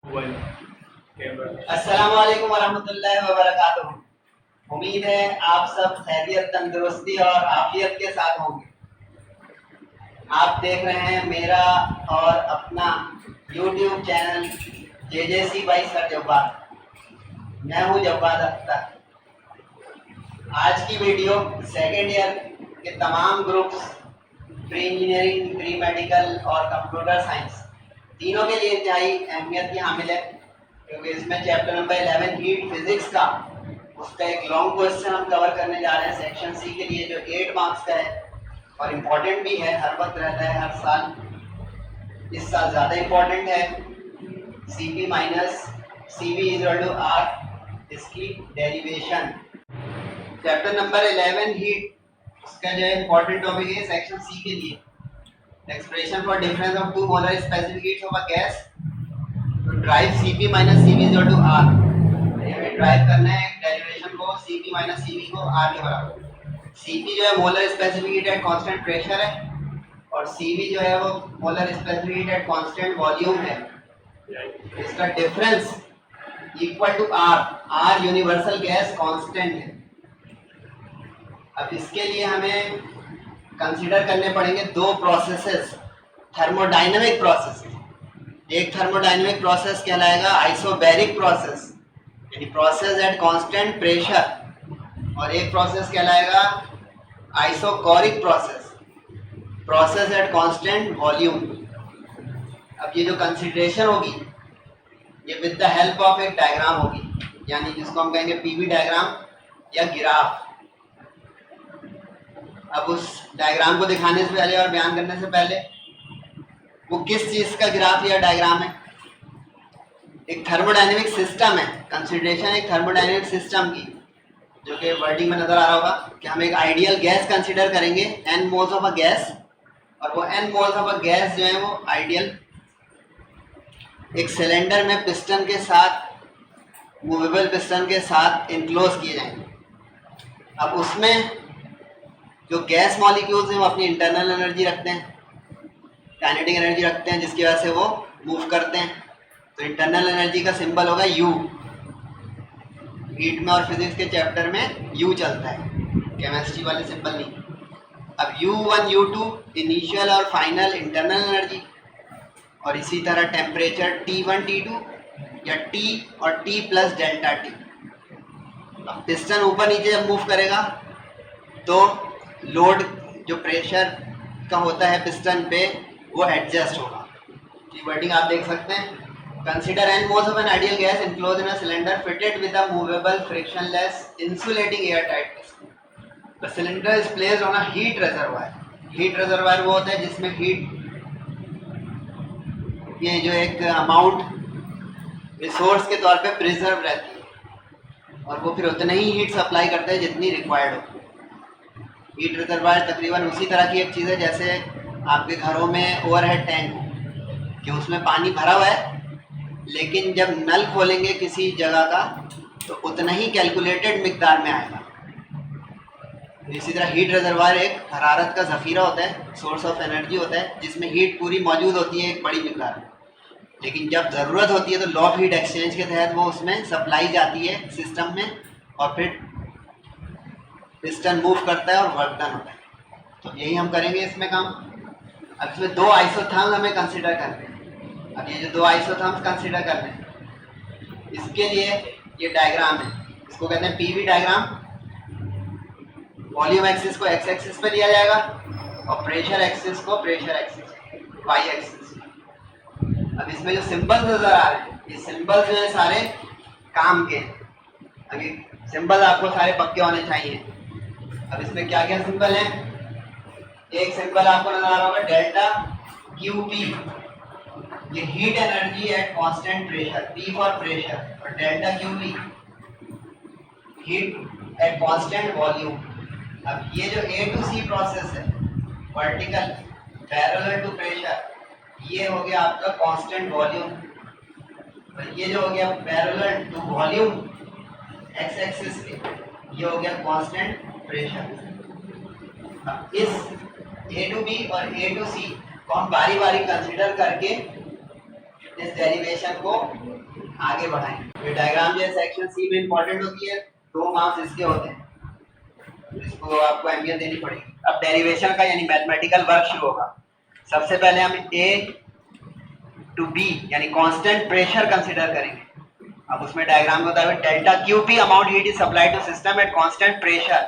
अस्सलाम वालेकुम वरहमतुल्लाहि वबरकातुहू। उम्मीद है आप सब खैरियत, तंदुरुस्ती और आफियत के साथ होंगे। आप देख रहे हैं मेरा और अपना YouTube channel JJC by sir Jabbar. मैं हूँ जब्बार अख्तर। आज की वीडियो सेकेंड ईयर के तमाम groups, pre engineering, pre medical और कंप्यूटर साइंस तीनों के लिए इंतहाई अहमियत की हामिल है, क्योंकि इसमें चैप्टर नंबर 11 हीट फिजिक्स का उसका एक लॉन्ग क्वेश्चन हम कवर करने जा रहे हैं सेक्शन सी के लिए, जो 8 मार्क्स का है और इम्पोर्टेंट भी है, हर वक्त रहता है, हर साल। इस साल ज़्यादा इम्पोर्टेंट है। CP minus CV equal to R, इसकी डेरिवेशन। चैप्टर नंबर 11 हीट, उसका जो है इम्पोर्टेंट टॉपिक है सेक्शन सी के लिए। Expression for difference of two molar specific heats of a gas to derive CP minus CV equal to R। हमें derive करना है डेरिवेशन को CP माइनस CV को R के बराबर। CP जो है molar specific heat at constant pressure है और CV जो है वो molar specific heat at constant volume है। इसका difference equal to R। R universal gas constant है। अब इसके लिए हमें कंसीडर करने पड़ेंगे दो प्रोसेसेस, थर्मोडायनेमिक प्रोसेसेस। एक थर्मोडायनेमिक प्रोसेस कहलाएगा आइसोबैरिक प्रोसेस, यानी प्रोसेस एट कांस्टेंट प्रेशर, और एक प्रोसेस कहलाएगा isochoric process, process at constant volume. अब ये जो कंसीडरेशन होगी ये विद द हेल्प ऑफ एक डायग्राम होगी, यानी जिसको हम कहेंगे PV डायग्राम या ग्राफ। अब उस डायग्राम को दिखाने से पहले और बयान करने से पहले, वो किस चीज़ का ग्राफ या डायग्राम है? एक थर्मोडायनेमिक सिस्टम है। कंसीडरेशन एक थर्मोडायनेमिक सिस्टम की, जो कि वर्डिंग में नजर आ रहा होगा कि हम एक आइडियल गैस कंसीडर करेंगे, n moles of a gas, और वो n moles of a gas जो है वो आइडियल एक सिलेंडर में पिस्टन के साथ, मूवेबल पिस्टन के साथ इनक्लोज किए जाएंगे। अब उसमें जो गैस मॉलिक्यूल्स हैं वो अपनी इंटरनल एनर्जी रखते हैं, काइनेटिक एनर्जी रखते हैं, जिसकी वजह से वो मूव करते हैं। तो इंटरनल एनर्जी का सिंबल होगा U। हीट में और फिजिक्स के चैप्टर में U चलता है, केमिस्ट्री वाले सिंबल नहीं। अब U1 U2 इनिशियल और फाइनल इंटरनल एनर्जी, और इसी तरह टेम्परेचर T1 T2 या T और T प्लस डेल्टा T। अब पिस्टन ऊपर नीचे जब मूव करेगा तो लोड जो प्रेशर का होता है पिस्टन पे वो एडजस्ट होगा। ये वर्डिंग आप देख सकते हैं। Consider n moles of an ideal gas enclosed in a cylinder fitted with a movable frictionless insulating air tight piston. The cylinder is placed on a heat reservoir. Heat reservoir वो होता है जिसमें heat, ये जो एक amount resource के तौर पे प्रिजर्व रहती है, और वो फिर उतना ही हीट सप्लाई करता है जितनी रिक्वायर्ड हो। हीट रिजर्वायर तकरीबन उसी तरह की एक चीज़ है जैसे आपके घरों में ओवरहेड टैंक हो, कि उसमें पानी भरा हुआ है, लेकिन जब नल खोलेंगे किसी जगह का तो उतना ही कैलकुलेटेड मिकदार में आएगा। इसी तरह हीट रिजर्वायर एक हरारत का ज़ख़ीरा होता है, सोर्स ऑफ एनर्जी होता है, जिसमें हीट पूरी मौजूद होती है एक बड़ी मिकदार में, लेकिन जब ज़रूरत होती है तो लॉ ऑफ हीट एक्सचेंज के तहत वो उसमें सप्लाई जाती है सिस्टम में, और फिर पिस्टन मूव करता है और वर्क डन होता है। तो यही हम करेंगे इसमें काम। अब इसमें दो आइसोथर्म्स हमें कंसीडर करने हैं। अब ये जो दो आइसोथर्म्स कंसीडर करने हैं, इसके लिए ये डायग्राम है, इसको कहते हैं PV डायग्राम। वॉल्यूम एक्सिस को x एक्सिस पे लिया जाएगा और प्रेशर एक्सिस को प्रेशर एक्सिस y एक्सिस। अब इसमें जो सिंबल्स नजर आ रहे हैं, ये सिंबल्स जो है सारे काम के हैं। अब ये सिंबल आपको सारे पक्के होने चाहिए। अब इसमें क्या क्या सिंबल हैं? एक सिंबल आपको नजर आ रहा होगा डेल्टा QP, ये heat energy at constant pressure, P for pressure, और delta QV heat at constant volume. अब ये जो A to C प्रोसेस है, वर्टिकल पैरेलल टू प्रेशर, ये हो गया आपका कांस्टेंट वॉल्यूम, और ये जो हो गया parallel to volume x axis पे, ये हो गया कांस्टेंट प्रेशर। अब इस A to B और A to C को हम बारी बारी कंसीडर करके इस डेरिवेशन को आगे बढ़ाएं। ये डायग्राम जो है सेक्शन सी में इंपॉर्टेंट होती है, 2 मार्क्स इसके होते हैं, इसको आपको अहमियत देनी पड़ेगी। अब डेरिवेशन का यानी मैथमेटिकल वर्क शुरू होगा। सबसे पहले हम ए टू बी यानी कांस्टेंट प्रेशर कंसीडर करेंगे। अब उसमें डायग्राम में होता है delta QP amount heat is supplied to system at constant pressure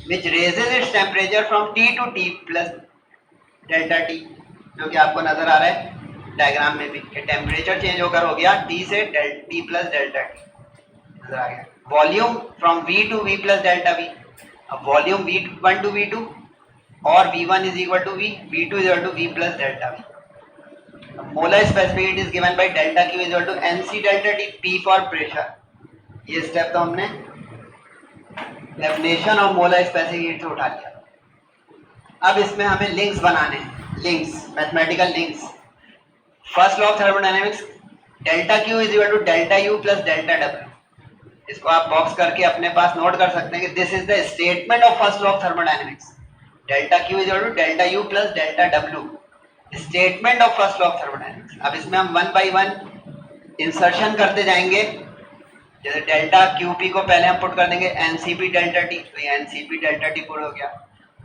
which raises its temperature from T to T plus delta T, जो कि आपको नजर आ रहा है डायग्राम में भी कि टेम्परेचर चेंज होकर हो गया टी से टी प्लस डेल्टा टी नजर आ गया। Volume from V to V plus delta V, अब वॉल्यूम V1 टू V2 और V1 is equal to V, V2 is equal to V plus delta V। Molar specific heat is given by delta Q is equal to NC delta T, P for pressure. ये step तो हमने definition of molar specific heat से उठा लिया। अब इसमें हमें links बनाने हैं, links, mathematical links. First law of thermodynamics delta Q is equal to delta U plus delta W। इसको आप बॉक्स करके अपने पास नोट कर सकते हैं कि this is the statement of first law of thermodynamics. Delta Q is equal to delta U plus delta W, statement of first law of thermodynamics. अब इसमें हम 1 बाय 1 इंसर्शन करते जाएंगे। जैसे डेल्टा QP को पहले हम पुट कर देंगे NCP डेल्टा T, तो ये NCP डेल्टा T पुट हो गया।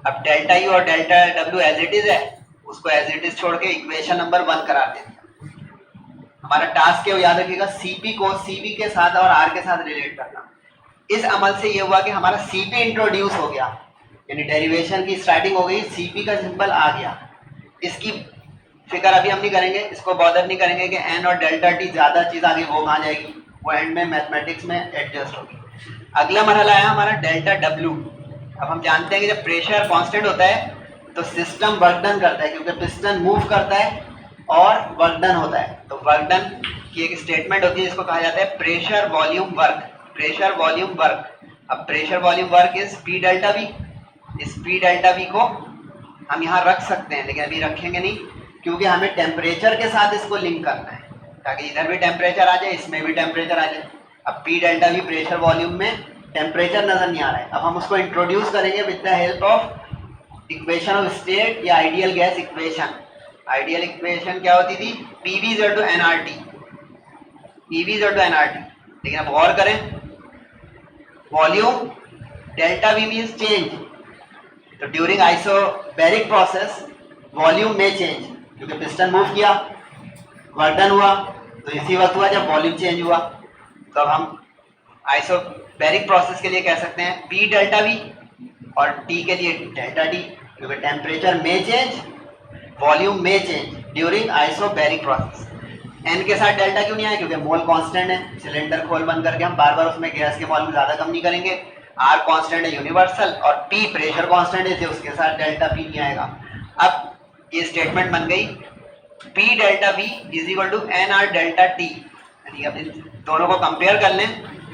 अब डेल्टा U और delta W as it is है, उसको एज इट इज छोड़ के इक्वेशन नंबर 1 करा देंगे। हमारा टास्क है, याद रखिएगा, CP को CV के साथ और R के साथ रिलेट करना। इस अमल से ये हुआ कि हमारा CP इंट्रोड्यूस हो गया, यानी डेरिवेशन की स्टार्टिंग हो गई, CP का सिंबल आ गया। इसकी फिक्र अभी हम नहीं करेंगे, इसको बॉदर नहीं करेंगे कि N और डेल्टा T ज्यादा चीज आगे वो कहाँ जाएगी, वो एंड में मैथमेटिक्स में एडजस्ट होगी। अगला मरहला है हमारा डेल्टा W। अब हम जानते हैं कि जब प्रेशर कांस्टेंट होता है तो सिस्टम वर्क डन करता है, क्योंकि पिस्टन मूव करता है और वर्क डन होता है। तो वर्क डन की एक स्टेटमेंट होती है जिसको कहा जाता है pressure volume work, pressure volume work. अब pressure volume work is P delta V। इस P डेल्टा V को हम यहाँ रख सकते हैं, लेकिन अभी रखेंगे नहीं, क्योंकि हमें टेम्परेचर के साथ इसको लिंक करना है, ताकि इधर भी टेम्परेचर आ जाए, इसमें भी टेम्परेचर आ जाए। अब P delta V pressure volume में टेम्परेचर नजर नहीं आ रहा है। अब हम उसको इंट्रोड्यूस करेंगे with the help of equation of state या ideal gas equation. Ideal equation क्या होती थी, PV is equal to nRT, PV is equal to nRT। लेकिन अब गौर करें, volume delta V means change, तो ड्यूरिंग आइसोबैरिक प्रोसेस वॉल्यूम में चेंज, क्योंकि पिस्टन मूव किया, वर्क डन हुआ, तो इसी वक्त हुआ जब वॉल्यूम चेंज हुआ। तो अब हम आइसोबैरिक प्रोसेस के लिए कह सकते हैं P डेल्टा V और T के लिए डेल्टा T, क्योंकि टेम्परेचर में चेंज, वॉल्यूम में change during isobaric process. N के साथ डेल्टा क्यों नहीं आया, क्योंकि मोल कांस्टेंट है, सिलेंडर खोल बंद करके हम बार बार उसमें गैस के मॉल में ज्यादा कम नहीं करेंगे। R कांस्टेंट है यूनिवर्सल और P प्रेशर कांस्टेंट है, उसके साथ डेल्टा P नहीं आएगा। अब ये स्टेटमेंट बन गई P delta V is equal to NR delta T, यानी अब इन दोनों को कंपेयर कर लें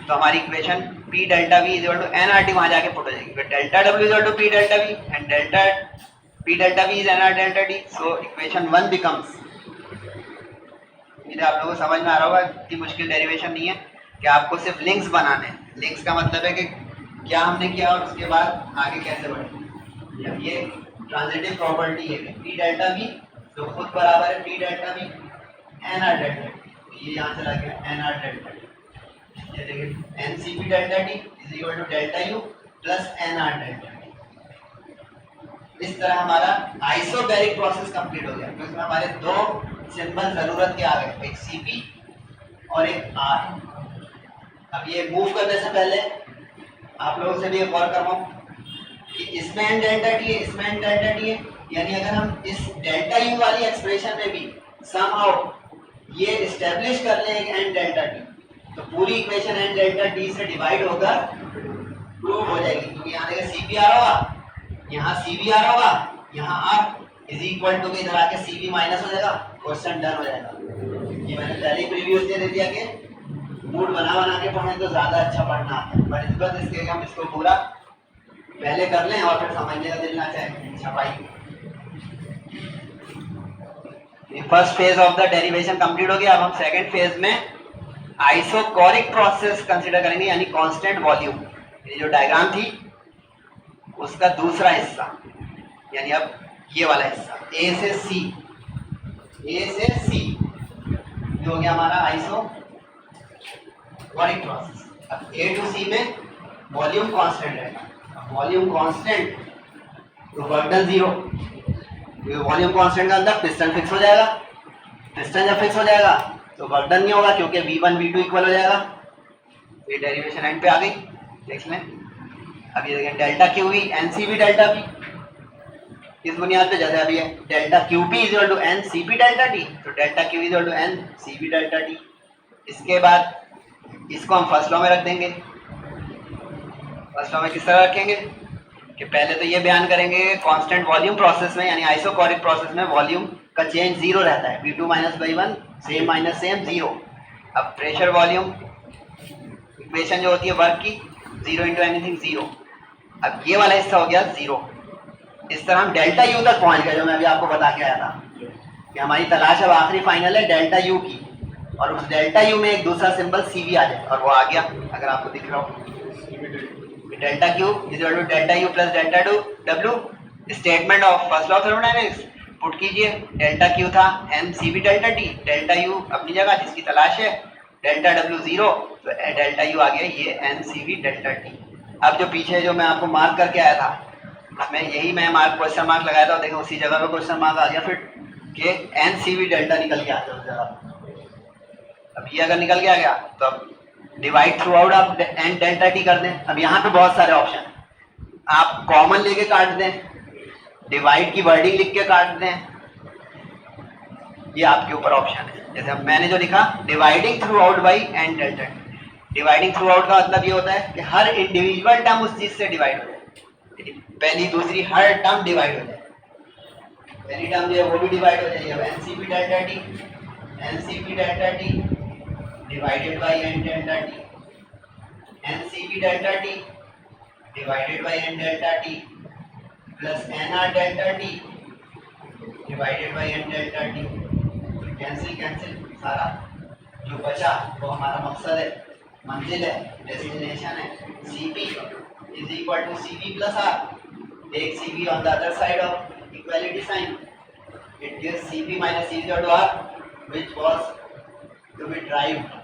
तो हमारी equation P delta V is equal to NRT वहां जाके पुट हो जाएगी। Delta W is equal to P delta V and delta P delta V is NR delta T, so equation 1 becomes. आप लोगों को समझ में आ रहा होगा, इतनी मुश्किल डेरिवेशन नहीं है कि आपको सिर्फ लिंक्स बनाने हैं। लिंक्स का मतलब है कि क्या हमने किया और उसके बाद आगे कैसे बढ़े। अब ये ट्रांजिटिव प्रॉपर्टी है कि P डेल्टा V तो खुद बराबर है P delta V NR delta T, ये यहाँ चला गया NR डेल्टा T। ये देखिए NCP delta T is equal to delta U plus NR delta T। इस तरह हमारा आइसोबैरिक प्रोसेस कंप्लीट हो गया, क्योंकि हमारे 2 सिंबल जरूरत के आ गए, एक CP और एक R। अब ये मूव करने से पहले आप लोगों से भी एक और करवाऊं कि इसमें n डेल्टा T है, इसमें n डेल्टा T है, यानी अगर हम इस डेल्टा U वाली एक्सप्रेशन में भी समहाउ ये एस्टेब्लिश कर लें एक n डेल्टा T, तो पूरी इक्वेशन n डेल्टा T से डिवाइड होकर प्रूव हो जाएगी, क्योंकि यहाँ देखिए CP आ रहा होगा, यहाँ CB आ रहा होगा, यहाँ R इज इक्वल टू इधर आके CB माइनस हो जाएगा, क्वेश्चन डन हो जाएगा। ये मैंने पहले ही प्रीव्यू दे दिया कि मूड बना के पढ़ें तो ज्यादा अच्छा पढ़ना आता है, बट इस बार इसके हम इसको पूरा पहले कर लें और फिर समझने का दिल ना चाहे छपाई। First phase of the derivation complete हो गया। अब हम सेकंड फेज में आइसोकोरिक प्रोसेस कंसीडर करेंगे, यानी कांस्टेंट वॉल्यूम। ये जो डायग्राम थी उसका दूसरा हिस्सा, यानी अब ये वाला हिस्सा A से C जो हो गया हमारा आइसो कोरिक प्रोसेस। अब A to C में वॉल्यूम कांस्टेंट रहेगा, वॉल्यूम कांस्टेंट तो work done zero. Volume constant का अंदर पिस्टन फिक्स हो जाएगा, पिस्टन जब फिक्स हो जाएगा तो वर्क डन नहीं होगा क्योंकि V1 V2 इक्वल हो जाएगा। ये डेरिवेशन एंड पे आ गई, देख लें। अब ये देखें delta Q V N C B delta B, इस बुनियाद पे जैसे अभी है delta Q P is equal to N C P delta T, तो delta Q is equal to N C P delta T. इसके बाद इसको हम फर्स्ट लॉ में रख देंगे। फर्स्ट लॉ में किस तरह रखेंगे कि पहले तो ये बयान करेंगे कांस्टेंट वॉल्यूम प्रोसेस में यानी आइसोकोरिक प्रोसेस में वॉल्यूम का चेंज जीरो रहता है, V2 minus Y1 same minus same zero. अब प्रेशर वॉल्यूम इक्वेशन जो होती है वर्क की, जीरो इंटू एनीथिंग जीरो। अब ये वाला हिस्सा हो गया जीरो। इस तरह हम डेल्टा यू तक पहुंच गए, जो मैं अभी आपको बता के आया था कि हमारी तलाश अब आखिरी फाइनल है डेल्टा यू की, और उस डेल्टा यू में एक दूसरा सिंबल सी भी आ जाए, और वो आ गया अगर आपको दिख रहा हो। Delta Q is equal to delta U plus delta W. Statement of first law of thermodynamics put कीजिए, डेल्टा क्यू था M C B delta T, delta U अपनी जगह जिसकी तलाश है, डेल्टा डब्ल्यू जीरो, तो डेल्टा यू आ गया ये N C B delta T. अब जो पीछे जो मैं आपको मार्क करके आया था, मैं यही मैं मार्क क्वेश्चन मार्क लगाया था, देखो उसी जगह पे क्वेश्चन मार्क आ गया फिर कि एन सी बी डेल्टा निकल के आ गया उस जगह। अब ये अगर निकल के आ गया तो अब डिवाइड थ्रू आउट आप एन डेल्टा टी कर दें। अब यहाँ पे बहुत सारे ऑप्शन हैं, आप कॉमन लेके काट दें, डिवाइड की वर्डिंग लिख के काट दें, ये आपके ऊपर ऑप्शन है। जैसे अब मैंने जो लिखा dividing throughout by N delta T, dividing throughout का मतलब ये होता है कि हर इंडिविजुअल टर्म उस चीज से डिवाइड हो जाए, पहली दूसरी हर टर्म डिवाइड हो जाए, पहली टर्म जो है वो भी डिवाइड हो जाएगी। अब NCP delta T, NCP delta T divided by N delta T, NCP delta T divided by N delta T plus NR delta T divided by N delta T. Cancel cancel, सारा जो बचा वो हमारा मकसद है, मंजिल है, डेस्टिनेशन है। CP is equal to CP plus R. Take CP on the other side of equality sign. It gives CP minus C is equal to R, which was to be derived.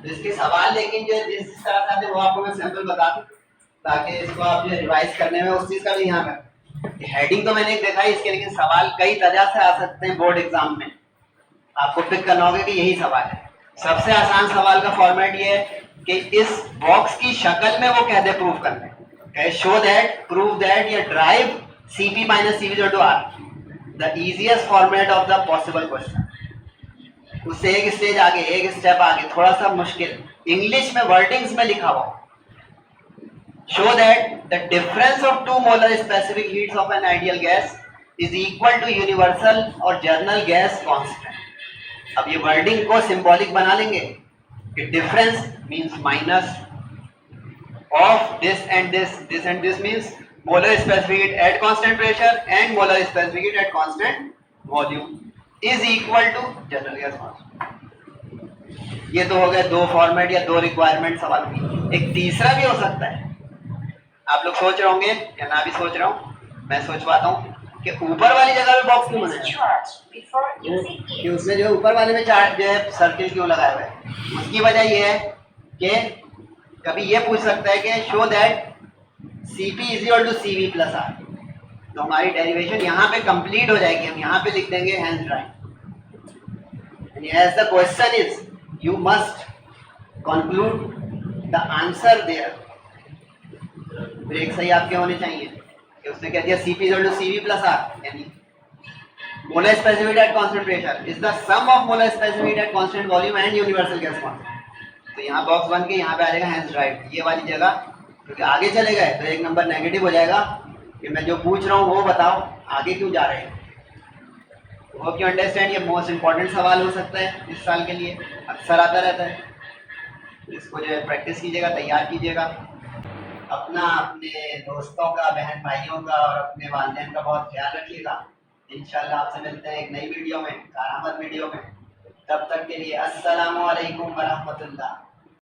इसके सवाल लेकिन जो जिस तरह से आते वो आपको मैं सैंपल बता दूं ताकि इसको आप जो रिवाइज करने में उस चीज का भी ध्यान रखें। हेडिंग तो मैंने देखा है इसके, लेकिन सवाल कई तरह से आ सकते हैं बोर्ड एग्जाम में, आपको पिक करना होगा कि यही सवाल है। सबसे आसान सवाल का फॉर्मेट ये है कि इस बॉक्स की शक्ल में वो कह दे प्रूव करने, शो दैट, प्रूव दैट या derive Cp minus Cv to R, the easiest format of the possible question. उससे एक स्टेज आगे, एक स्टेप आगे, थोड़ा सा मुश्किल, इंग्लिश में वर्डिंग्स में लिखा हुआ, show that the difference of two molar specific heats of an ideal gas is equal to universal और जनरल गैस कांस्टेंट। अब ये वर्डिंग को सिंबॉलिक बना लेंगे कि difference means minus of this and this, this and this means molar specific heat at constant pressure and molar specific heat at constant volume is equal to general gas constant. ये तो हो गए दो format या दो requirement सवाल की। एक तीसरा भी हो सकता है, आप लोग सोच रहे होंगे या ना भी सोच रहा हूँ, मैं सोचवाता हूँ कि ऊपर वाली जगह पे बॉक्स क्यों बनाया, कि उसमें जो ऊपर वाले में चार्ट जो है सर्किल क्यों लगाया हुआ है। उसकी वजह ये है कि कभी ये पूछ सकता है कि show that Cp is equal to Cv plus R, तो हमारी डेरिवेशन यहाँ पे कंप्लीट हो जाएगी, हम यहाँ पे लिख देंगे hence drawing. As the question is you must conclude the answer there. Break सही आपके होने चाहिए कि उसने कह दिया Cp is equal to Cv plus R, यानी molar specific heat at constant pressure is the sum of molar specific heat at constant volume and universal gas constant. तो यहाँ बॉक्स बन के यहाँ पे आ जाएगा हैंस ड्राइव, ये वाली जगह, क्योंकि आगे चले गए तो एक नंबर नेगेटिव हो जाएगा कि मैं जो पूछ रहा हूँ वो बताओ आगे क्यों जा रहे हैं। होप यू अंडरस्टैंड, ये मोस्ट इंपॉर्टेंट सवाल हो सकता है इस साल के लिए, अक्सर आता रहता है। इसको जो है प्रैक्टिस कीजिएगा, तैयार कीजिएगा। अपना, अपने दोस्तों का, बहन भाइयों का और अपने वालिदैन का बहुत ख्याल रखिएगा। इंशाल्लाह आपसे मिलते हैं एक नई वीडियो में, कारामत वीडियो में। तब तक के लिए अस्सलामु अलैकुम व रहमतुल्लाह।